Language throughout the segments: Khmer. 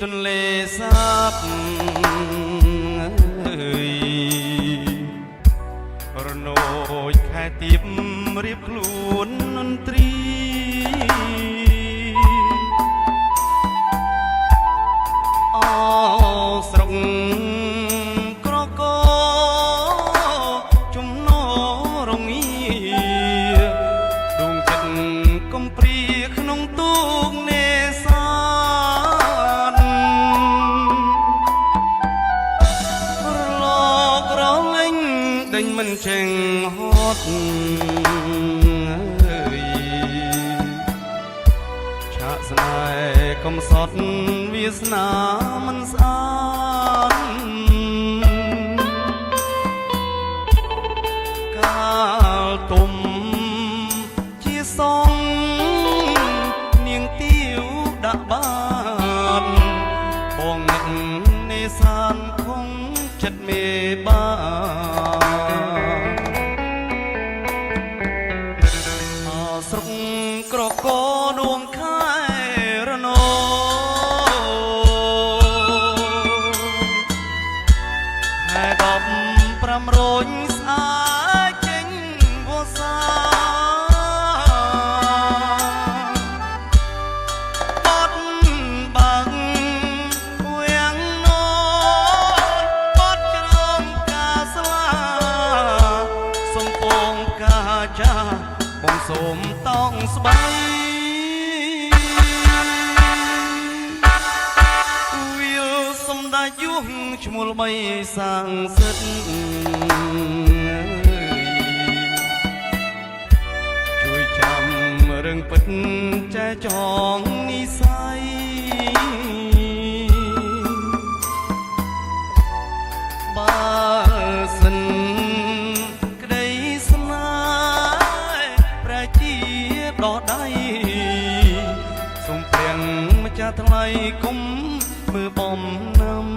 ទន្លេសាបរនោចខែទៀបរៀបខ្លួននន្ត្រី ស្រុកក្រកចំណរងាដួងចិត្តកំព្រាក្នុងទូកនេសាទរលករលែងដេញមិនចេញហត់ឆាកស្នេហ៍កំសត់វាសនាមិនស្អាតកាលទុំជាសងនាងទាវដាក់បាតបងអ្នកនេសានគង់ចិត្តមេបាស្រុកក្រកដួងខែរណោខែ15រញស្អាតចេញវស្សាបត់បាំងវាំងណូបត់ជ្រងកាស្លាសំពងកាចាបងសូមតង់ស្បៃវាលសំដាយយុះឈ្មោះល្បីសាងសិទ្ធជួយចាំរឿងពិតចែចងនិស័យបើសិនក្តីស្នេហ៍ប្រជាដោះដៃសូមព្រាំងម្ចាស់ថ្លៃគុំមើលបំណាំ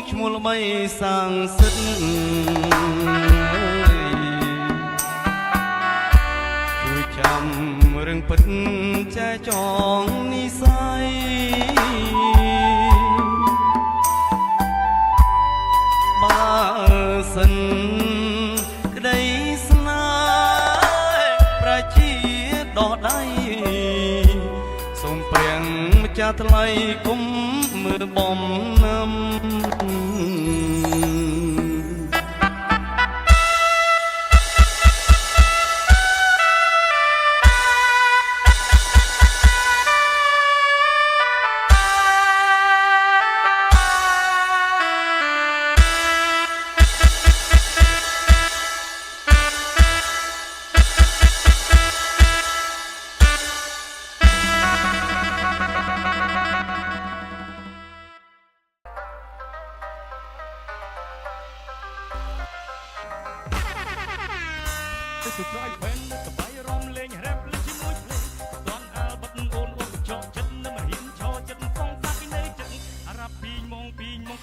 ឈ្មោះល្បីសាងសិទ្ធជួយចាំរឿងពិតចែចងនិស័យបើសិនក្តីស្នេហ៍ប្រជាដោះដៃសូមព្រាំងម្ចាស់ថ្លៃគុំមើលបំណាំទៅក្រោយពេលសបាយរំលេងរ៉េបលេងជាមួយភ្លេងតន់អាលបិទអូនចោកចិត្តនឹងមិនហ៊ានឈរចិត្តសងសាក់នៅចិត្តអារ៉ាប់ពីងម៉ង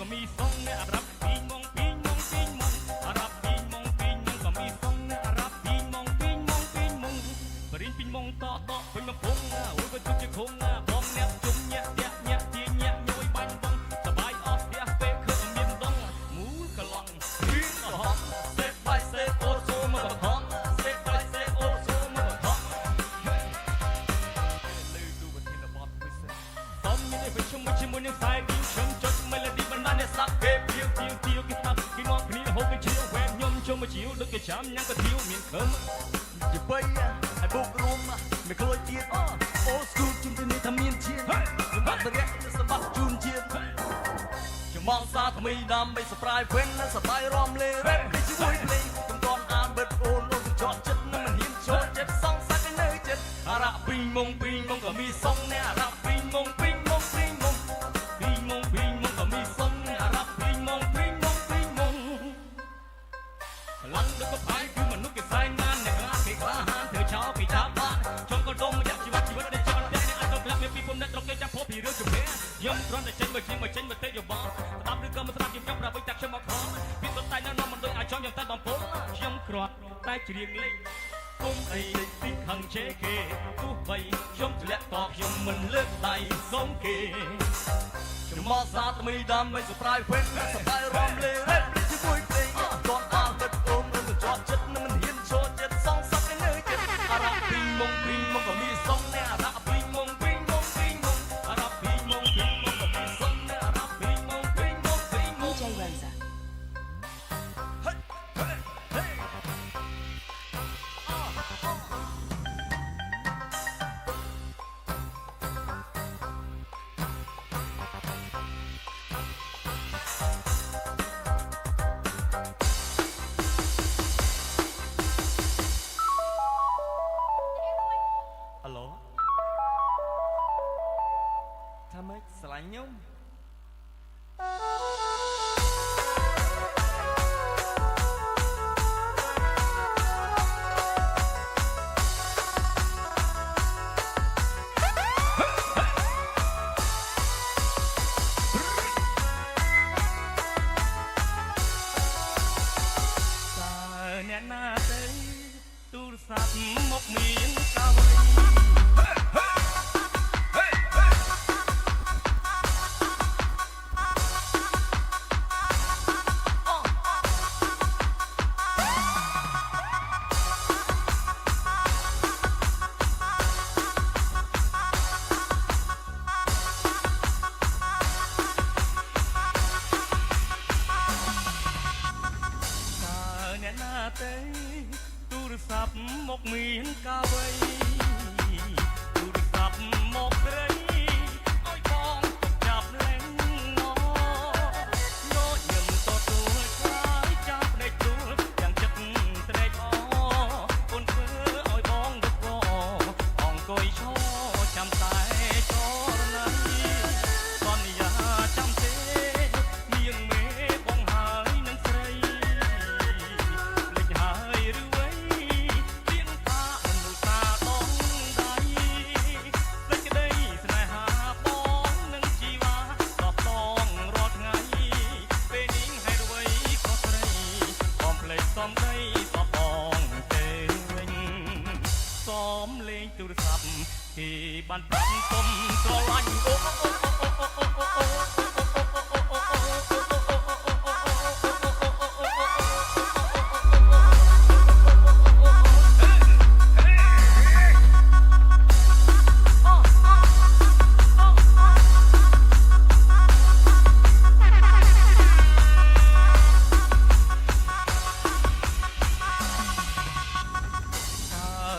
ក៏មានសងអារ៉ាប់ពីងម៉ងអារ៉ាប់ពីងម៉ងក៏មានសងអារ៉ាប់ពីងម៉ងបរិញពីងម៉ងតពេញមកពងអូយក៏ទុកជាខងបងអ្នកជុំញាក់ញាក់ញាក់ជាញាក់ញយបាញ់បងសបាយអស់ផ្ទះពេលឃើញមានដងមូលកឡងពីកឡងសេបបាយសេបអូសូមកហងសេបបាយសេបអូ ដូចគេចាំញ៉ាំកាទៀវមានខឹម ជាបីហើយបូករួមមិនក្លួយទៀតអូស្គូជុំទៅនេះថាមានជាតិសម្រាប់តរៈសម្រាប់ជូនជាតិចំងសាថ្មីដើម្បីសប្រៃវិញនិងសបាយរំលេរ៉េបពីជួយភ្លេងកំដនអានបិទអូនអូនចត់ចិត្តនឹងមិនហ៊ានចូលចិត្តសងសាច់នៅចិត្តអារ៉ាពីងមុងក៏មានសងអ្នកអារ៉ាពីងមុងក៏មានសងអារ៉ាពីងមុងខ្លាំងដូចកផាយគឺមនុស្សគេសែងណានអ្នកគេក្លាហានធ្វើចោលពីចាប់បាត់ចង់ក៏ដុំយ៉ាប់ជីវិតដែលចង់តែអ្នកអាចក្លាប់មានពីពុំអ្នកត្រកគេចាប់ពោពីរឿងជំនះខ្ញុំគ្រាន់តែចេញមកទៅយោបល់ស្ដាប់ឬក៏មិនស្ដាប់ខ្ញុំប្រាប់តែខ្ញុំមកខំពីសុទ្ធតែនៅនំមិនដូចអាចចង់ខ្ញុំតែបំពុលខ្ញុំគ្រាន់តែច្រៀងលេងគុំអីពីខឹងជេគេទោះបីខ្ញុំធ្លាក់តខ្ញុំមិនលើកដៃសុំគេចំមកសាថ្មីដើម្បីសប្រៃវិញសបាយរំលេរ៉េបជាមួយភ្លេងកូនអាបិទអូននឹងចត់ចិត្តនឹងមិនហ៊ានចូលចិត្តសងសឹកនៅចិត្តអារ៉ាពីងមុងក៏មានសងអ្នកអារ៉ាពីងមុងអារ៉ាពីងមុងក៏មានសងអ្នកអារ៉ាពីងមុង DJ Rosa. ហឡូថាម៉េចស្រឡាញ់ខ្ញុំអ្នកណាទៅទូរស័ព្ទមកមានកាវ អ្នកណាទៅទូរស័ព្ទមកមានកាវៃទូរស័ព្ទមកព្រៃឲ្យបងចាប់លេងណោខ្ញុំទទួលខ្លាយចាប់ដេកទួលយ៉ាងចិត្តត្រេកអរអូនធ្វើឲ្យបងរកអង្គុយឈរចាំតែចរណៃសន្យាចាំទេនាងមេបងហើយនឹងស្រី ទូរស័ព្ទគេបានប្រាប់សុំស្រឡាញ់អូ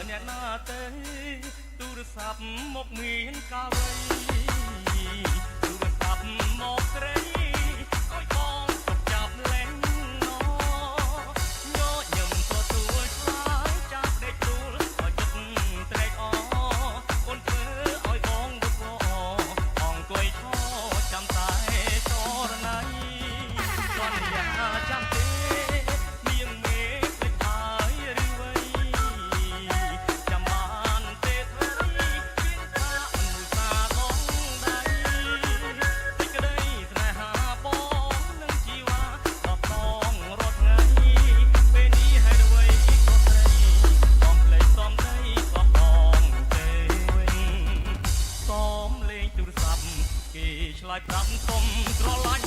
អ្នកណាទៅទូរស័ព្ទមកមានកាវៃទូរស័ព្ទមកស្រីឲ្យបងចាប់លេងណោញញឹមទទួលខ្លាយចាប់ដេកទួលឲ្យចិត្តត្រេកអរអូនធ្វើឲ្យបងរកអង្គុយឈរចាំតែចរណៃសន្យាចាំទេនាងមេភ្លេចហើយឬវៃ ឆ្លើយប្រាប់សុំស្រឡាញ់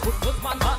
ពុទ្ធស្មាន